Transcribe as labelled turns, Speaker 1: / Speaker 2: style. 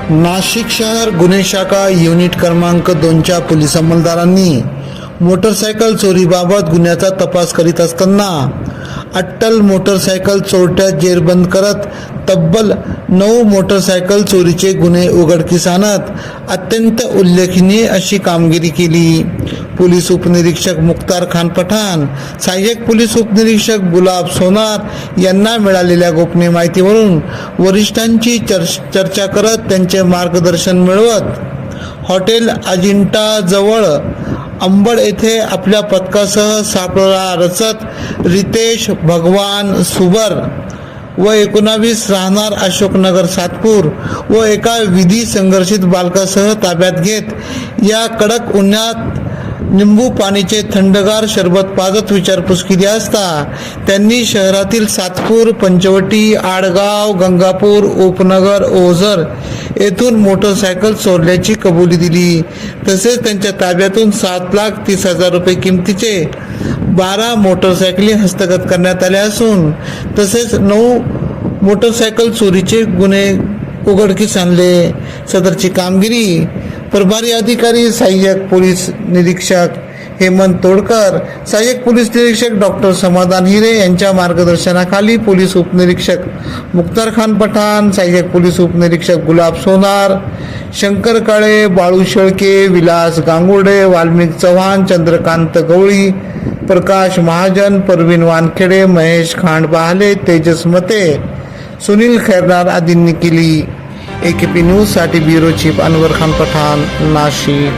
Speaker 1: नाशिक शहर गुन्हे शाखा युनिट क्रमांक 2च्या पोलीस अंमलदारांनी मोटरसायकल चोरीबाबत गुन्ह्याचा तपास करीत असताना अट्टल मोटरसायकल चोरट्यात जेरबंद करत तब्बल 9 मोटरसायकल चोरीचे गुन्हे उघडकीस आणत अत्यंत उल्लेखनीय अशी कामगिरी केली। पोलीस उपनिरीक्षक मुख्तार खान पठाण, सहाय्यक पोलीस उपनिरीक्षक गुलाब सोनार यांना मिळालेल्या गोपनीय माहितीवरून वरिष्ठांची चर्चा करत त्यांचे मार्गदर्शन मिळवत हॉटेल अजिंठा जवळ अंबड येथे आपल्या पथकासह सापळा रचत रितेश भगवान सुबर व 19 राहणार अशोकनगर सातपूर व एका विधी संघर्षित बालकासह ताब्यात घेत या कडक उन्हात निंबू पाणीचे थंडगार शरबत पाजत विचारपूस केली असता त्यांनी शहरातील सातपूर, पंचवटी, आडगाव, गंगापूर, उपनगर, ओझर येथून मोटरसायकल चोरल्याची कबुली दिली। तसेच त्यांच्या ताब्यातून 7,30,000 रुपये किमतीचे 12 मोटरसायकली हस्तगत करण्यात आल्या असून तसेच 9 मोटरसायकल चोरीचे गुन्हे उघडकीस आणले। सदरची कामगिरी प्रभारी अधिकारी सहाय्यक पोलीस निरीक्षक हेमंत तोडकर, सहाय्यक पोलीस निरीक्षक डॉक्टर समाधान हिरे यांच्या मार्गदर्शनाखाली पोलीस उपनिरीक्षक मुख्तार खान पठाण, सहाय्यक पोलीस उपनिरीक्षक गुलाब सोनार, शंकर काळे, बाळू शेळके, विलास गांगुर्डे, वाल्मिक चव्हाण, चंद्रकांत गवळी, प्रकाश महाजन, परवीन वानखेडे, महेश खांड बहाले, तेजस मते, सुनील खैरनार आदींनी केली। AKP न्यूज साठी ब्युरो चीफ अनवर खान पठाण, नाशिक।